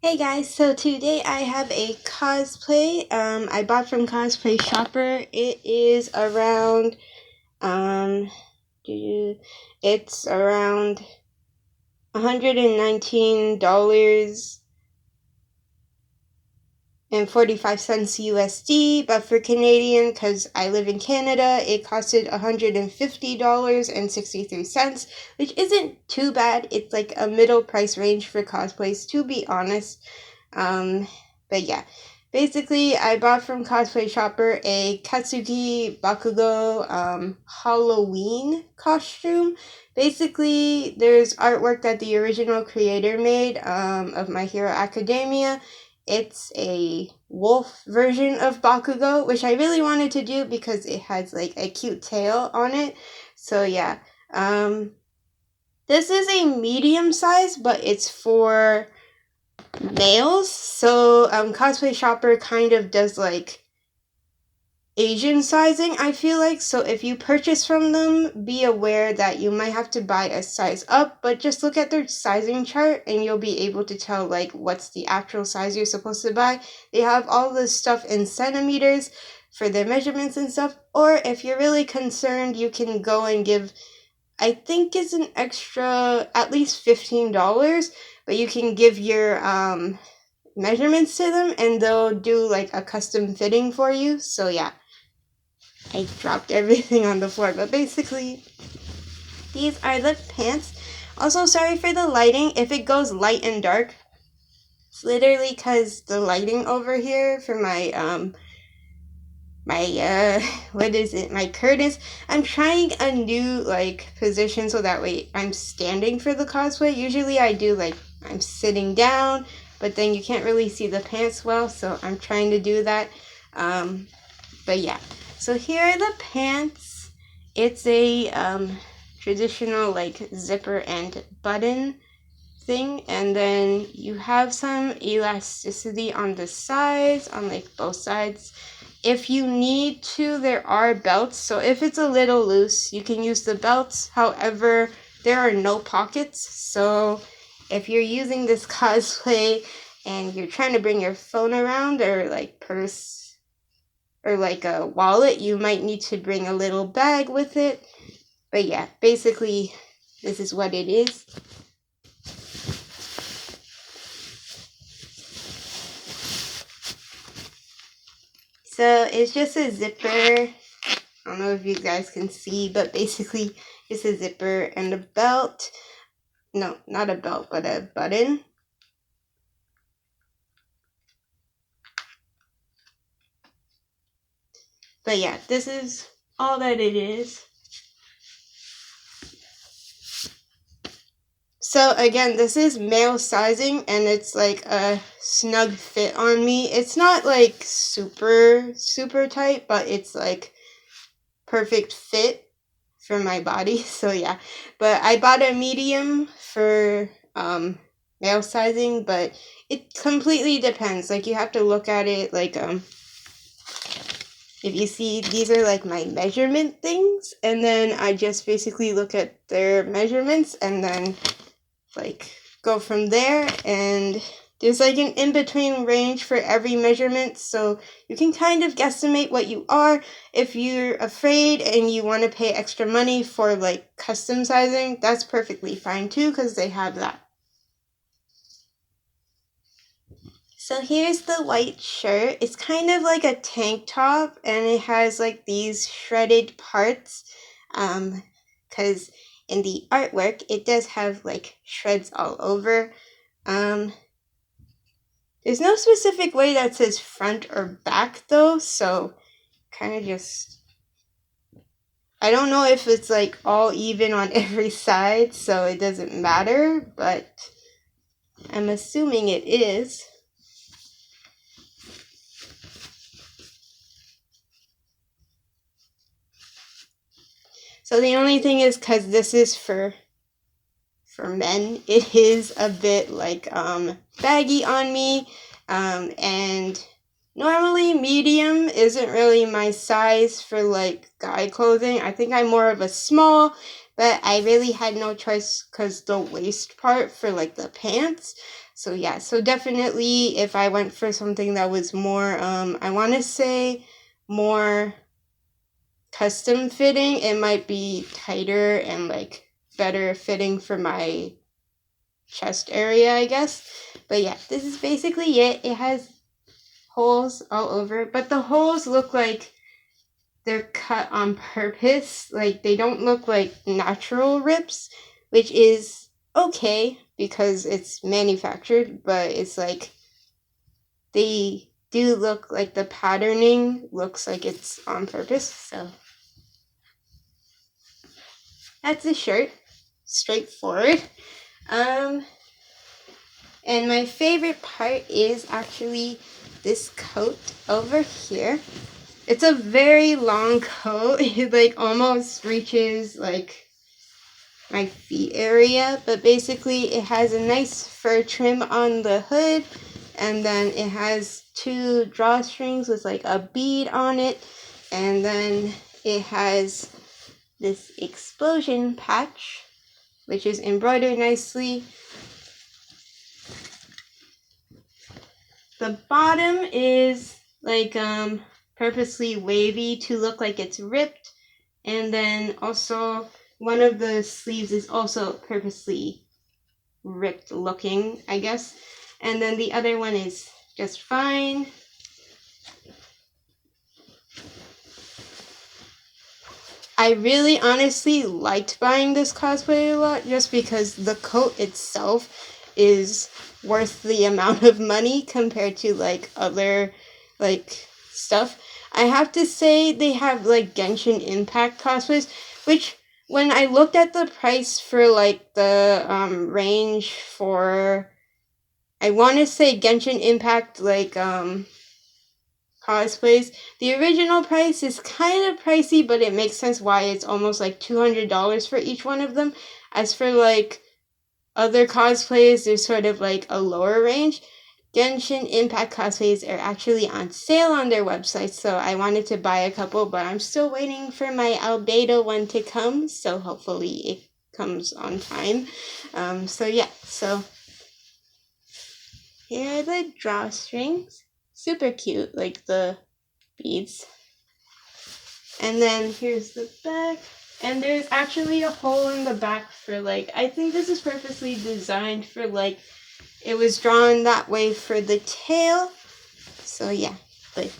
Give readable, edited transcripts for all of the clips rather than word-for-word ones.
Hey guys, so today I have a cosplay I bought from Cosplay Shopper. It is around um it's around $119 and 45 cents USD, but for Canadian, because I live in Canada, it costed $150 and 63 cents, which isn't too bad. It's like a middle price range for cosplays, to be honest. Um, but yeah, basically, I bought from Cosplay Shopper a Katsuki Bakugou Halloween costume. Basically, there's artwork that the original creator made of My Hero Academia. It's a wolf version of Bakugou, which I really wanted to do because it has like a cute tail on it. So yeah, um, this is a medium size, but it's for males. So Cosplay Shopper kind of does like Asian sizing, I feel like. So if you purchase from them, be aware that you might have to buy a size up, but just look at their sizing chart and you'll be able to tell like what's the actual size you're supposed to buy. They have all this stuff in centimeters for their measurements and stuff. Or if you're really concerned, you can go and give, I think it's an extra at least $15, but you can give your measurements to them and they'll do like a custom fitting for you. So yeah, I dropped everything on the floor, but basically these are the pants. Also, sorry for the lighting. If it goes light and dark, it's literally because the lighting over here for my what is it, my curtains. I'm trying a new like position so that way I'm standing for the cosplay. Usually I do like I'm sitting down, but then you can't really see the pants well, so I'm trying to do that. But yeah, so here are the pants. It's a traditional like zipper and button thing, and then you have some elasticity on the sides, on like both sides. If you need to, there are belts, so if it's a little loose, you can use the belts. However, there are no pockets, so if you're using this cosplay and you're trying to bring your phone around or like purse or like a wallet, you might need to bring a little bag with it. But yeah, basically this is what it is. So it's just a zipper. I don't know if you guys can see, but basically it's a zipper and a belt. No, not a belt, but a button. But yeah, this is all that it is. So again, this is male sizing and it's like a snug fit on me. It's not like super tight, but it's like perfect fit for my body. So yeah, but I bought a medium for male sizing, but it completely depends. Like you have to look at it like if you see, these are like my measurement things, and then I just basically look at their measurements and then like go from there. And there's like an in-between range for every measurement, so you can kind of guesstimate what you are. If you're afraid and you want to pay extra money for like custom sizing, that's perfectly fine too, because they have that. So here's the white shirt. It's kind of like a tank top and it has like these shredded parts. Because in the artwork it does have like shreds all over. There's no specific way that says front or back though, so kind of just, I don't know if it's like all even on every side, so it doesn't matter, but I'm assuming it is. So the only thing is, because this is for men, it is a bit like baggy on me, and normally medium isn't really my size for like guy clothing. I think I'm more of a small, but I really had no choice because the waist part for like the pants. So yeah, so definitely if I went for something that was more, I want to say more custom fitting, it might be tighter and like better fitting for my chest area, I guess. But yeah, this is basically it. It has holes all over, but the holes look like they're cut on purpose. Like they don't look like natural rips, which is okay because it's manufactured, but it's like they do look like the patterning looks like it's on purpose. So that's the shirt. Straightforward. And my favorite part is actually this coat over here. It's a very long coat. It like almost reaches like my feet area, but basically it has a nice fur trim on the hood, and then it has 2 drawstrings with like a bead on it, and then it has this explosion patch which is embroidered nicely. The bottom is like purposely wavy to look like it's ripped, and then also one of the sleeves is also purposely ripped looking, I guess, and then the other one is just fine. I really honestly liked buying this cosplay a lot just because the coat itself is worth the amount of money compared to like other like stuff. I have to say they have like Genshin Impact cosplays, which when I looked at the price for like the range for, I want to say Genshin Impact like cosplays, the original price is kind of pricey, but it makes sense why it's almost like $200 for each one of them. As for like other cosplays, there's sort of like a lower range. Genshin Impact cosplays are actually on sale on their website, so I wanted to buy a couple, but I'm still waiting for my albedo one to come, so hopefully it comes on time. So yeah, so here are the drawstrings. Super cute, like the beads. And then here's the back. And there's actually a hole in the back for like, I think this is purposely designed for like, it was drawn that way for the tail. So yeah, but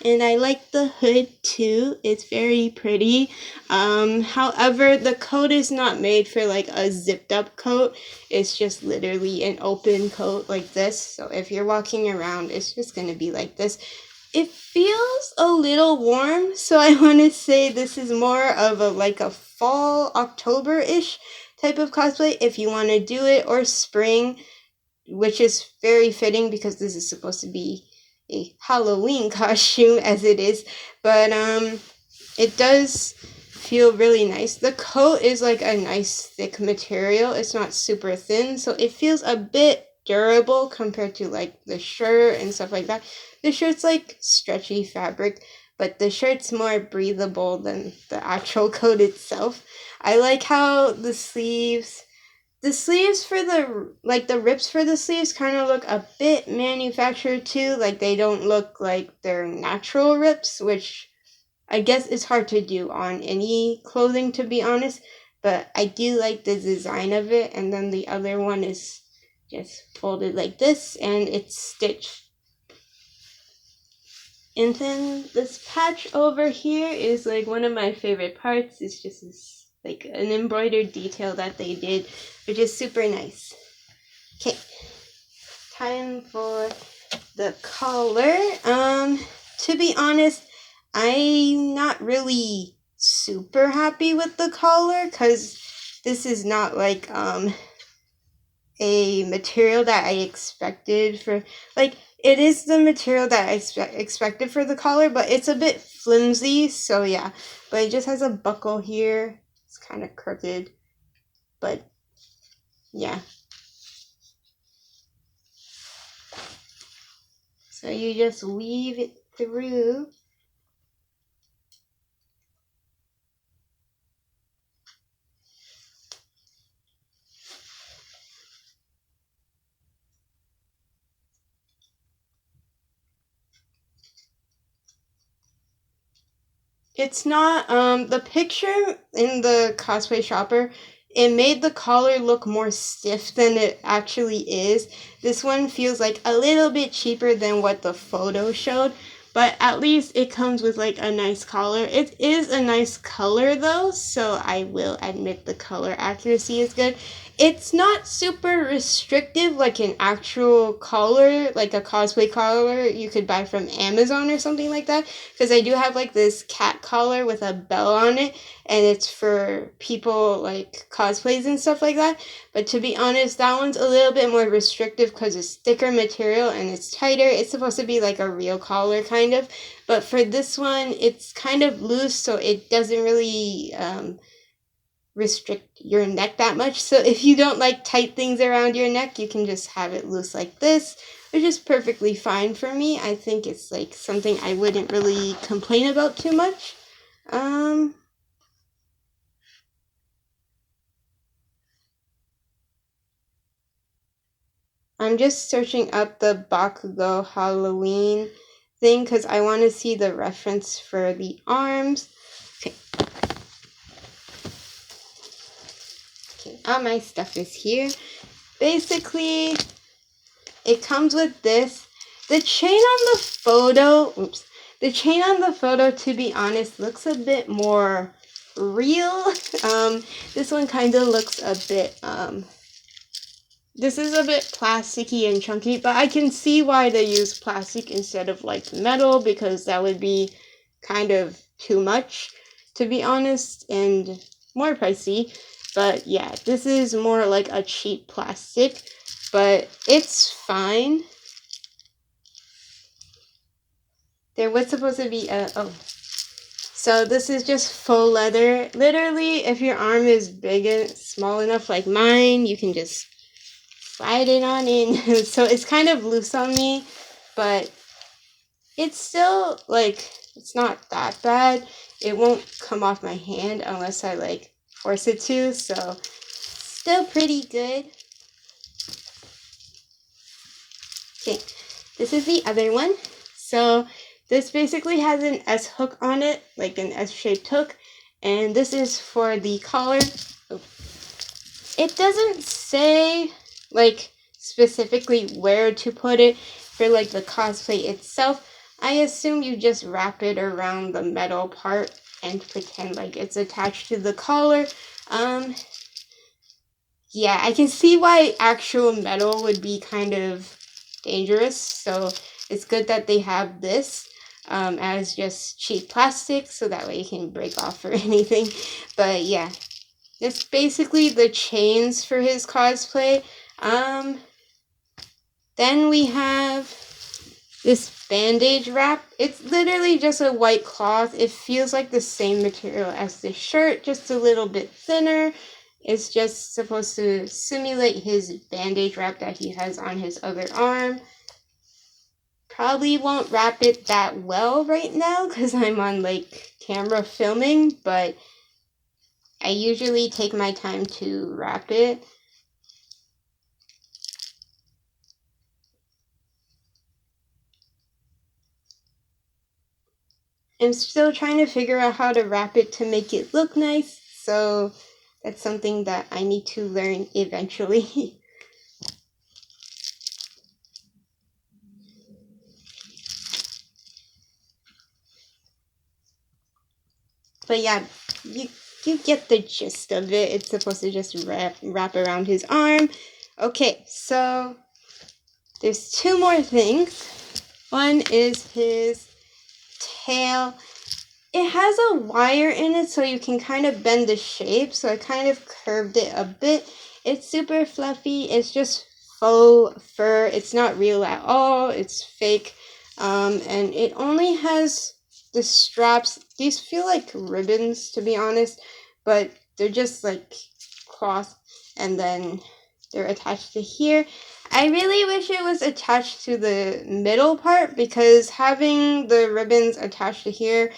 and I like the hood too. It's very pretty. However, the coat is not made for like a zipped up coat. It's just literally an open coat like this. So if you're walking around, it's just gonna be like this. It feels a little warm, so I want to say this is more of a like a fall October-ish type of cosplay if you want to do it, or spring, which is very fitting because this is supposed to be a Halloween costume as it is. But it does feel really nice. The coat is like a nice thick material. It's not super thin, so it feels a bit durable compared to like the shirt and stuff like that. The shirt's like stretchy fabric, but the shirt's more breathable than the actual coat itself. I like how the sleeves for the, like the rips for the sleeves kind of look a bit manufactured too. Like they don't look like they're natural rips, which I guess is hard to do on any clothing, to be honest. But I do like the design of it. And then the other one is just folded like this and it's stitched. And then this patch over here is like one of my favorite parts. It's just this like an embroidered detail that they did, which is super nice. Okay, time for the collar. To be honest, I'm not really super happy with the collar because this is not like a material that I expected for, like, it is the material that I expected for the collar, but it's a bit flimsy, so yeah. But it just has a buckle here. It's kind of crooked, but yeah. So you just weave it through. It's not, the picture in the cosplay shopper, it made the collar look more stiff than it actually is. This one feels like a little bit cheaper than what the photo showed, but at least it comes with like a nice collar. It is a nice color though, so I will admit the color accuracy is good. It's not super restrictive like an actual collar, like a cosplay collar you could buy from Amazon or something like that. Because I do have like this cat collar with a bell on it, and it's for people like cosplays and stuff like that. But to be honest, that one's a little bit more restrictive because it's thicker material and it's tighter. It's supposed to be like a real collar kind of. But for this one, it's kind of loose, so it doesn't really restrict your neck that much. So if you don't like tight things around your neck, you can just have it loose like this, which is perfectly fine for me. I think it's like something I wouldn't really complain about too much. I'm just searching up the Bakugou Halloween thing because I want to see the reference for the arms. Okay. Okay, all my stuff is here. Basically, it comes with this. The chain on the photo, the chain on the photo, to be honest, looks a bit more real. This one kind of looks a bit, this is a bit plasticky and chunky, but I can see why they use plastic instead of like metal, because that would be kind of too much, to be honest, and more pricey. But yeah, this is more like a cheap plastic, but it's fine. There was supposed to be a, oh. So this is just faux leather. Literally, if your arm is big and small enough like mine, you can just slide it on in. So it's kind of loose on me, but it's still, like, it's not that bad. It won't come off my hand unless I, like, force it to, so still pretty good. Okay, this is the other one. So this basically has an S hook on it, like an S-shaped hook, and this is for the collar. Oh. It doesn't say, like, specifically where to put it for, like, the cosplay itself. I assume you just wrap it around the metal part and pretend like it's attached to the collar. Yeah, I can see why actual metal would be kind of dangerous, so it's good that they have this as just cheap plastic, so that way it can break off or anything. But yeah, that's basically the chains for his cosplay. Then we have this bandage wrap. It's literally just a white cloth. It feels like the same material as the shirt, just a little bit thinner. It's just supposed to simulate his bandage wrap that he has on his other arm. Probably won't wrap it that well right now because I'm on like camera filming, but I usually take my time to wrap it. I'm still trying to figure out how to wrap it to make it look nice, so that's something that I need to learn eventually. But yeah, you get the gist of it. It's supposed to just wrap around his arm. Okay, so there's two more things. One is his tail. It has a wire in it so you can kind of bend the shape, so I kind of curved it a bit. It's super fluffy. It's just faux fur. It's not real at all. It's fake. And it only has the straps. These feel like ribbons, to be honest, but they're just like cloth, and then they're attached to here. I really wish it was attached to the middle part, because having the ribbons attached to here,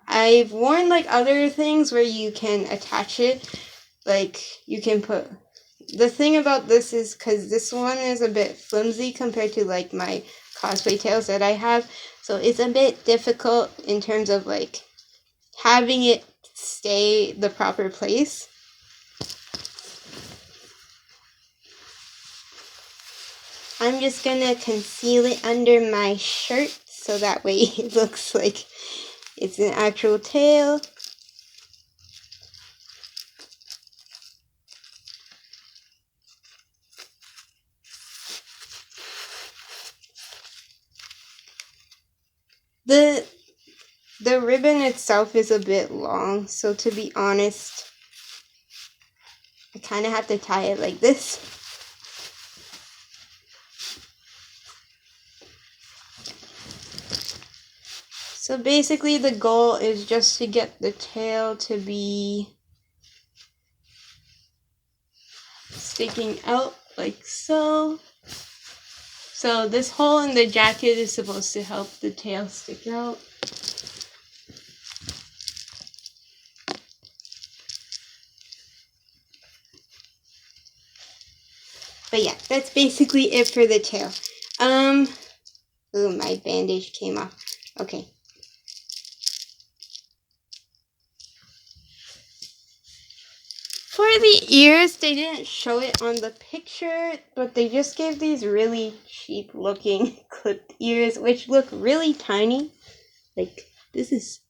I've worn like other things where you can attach it, like you can put, the thing about this is because this one is a bit flimsy compared to like my cosplay tails that I have, so it's a bit difficult in terms of like having it stay the proper place. I'm just gonna conceal it under my shirt so that way it looks like it's an actual tail. The ribbon itself is a bit long, so to be honest, I kind of have to tie it like this. So basically the goal is just to get the tail to be sticking out like so. So this hole in the jacket is supposed to help the tail stick out. But yeah, that's basically it for the tail. Ooh, my bandage came off. Okay. For the ears, they didn't show it on the picture, but they just gave these really cheap looking clipped ears, which look really tiny. Like, this is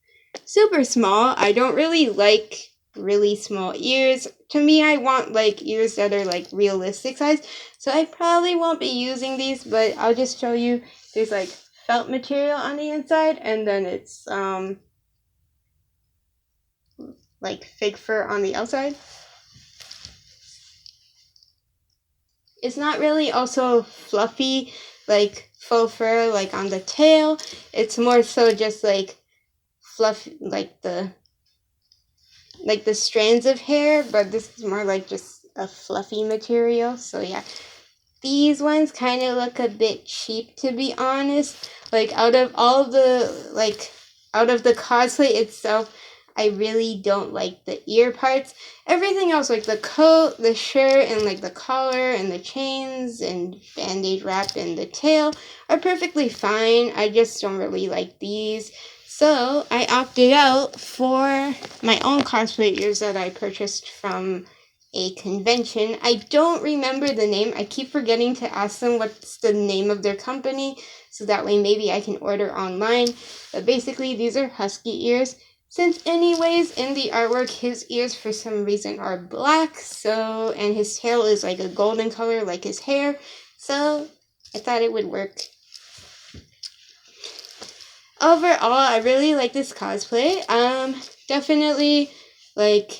super small. I don't really like really small ears. To me, I want like ears that are like realistic size. So I probably won't be using these, but I'll just show you. There's like felt material on the inside, and then it's like fake fur on the outside. It's not really also fluffy like faux fur like on the tail. It's more so just like fluff, like the strands of hair, but this is more like just a fluffy material. So yeah, these ones kind of look a bit cheap, to be honest. Like out of the cosplay itself, I really don't like the ear parts. Everything else, like the coat, the shirt, and like the collar and the chains and bandage wrap and the tail, are perfectly fine. I just don't really like these. So I opted out for my own cosplay ears that I purchased from a convention. I don't remember the name. I keep forgetting to ask them what's the name of their company, so that way maybe I can order online. But basically, these are husky ears. Since anyways, in the artwork, his ears for some reason are black, so, and his tail is like a golden color like his hair, so I thought it would work. Overall, I really like this cosplay. Definitely, like,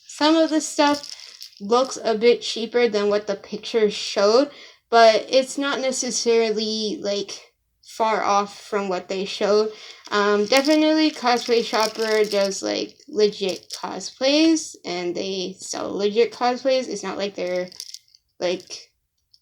some of the stuff looks a bit cheaper than what the picture showed, but it's not necessarily, like, far off from what they showed. Definitely Cosplay Shopper does like legit cosplays, and they sell legit cosplays. It's not like they're like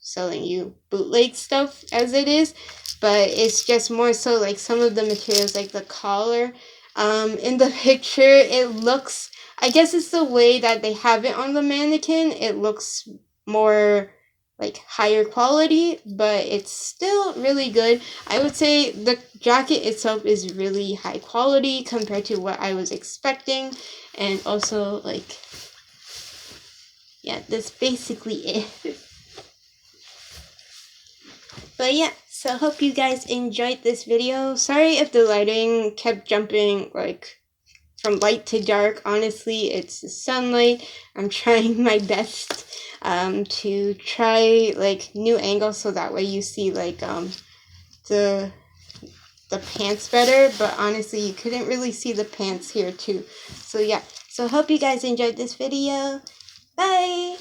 selling you bootleg stuff as it is, but it's just more so like some of the materials, like the collar. In the picture, it looks, I guess it's the way that they have it on the mannequin, it looks more like higher quality, but it's still really good. I would say the jacket itself is really high quality compared to what I was expecting, and also like, yeah, that's basically it. But yeah, so hope you guys enjoyed this video. Sorry if the lighting kept jumping like from light to dark. Honestly, it's the sunlight. I'm trying my best to try like new angles so that way you see like the pants better, but honestly you couldn't really see the pants here too. So yeah, so hope you guys enjoyed this video. Bye!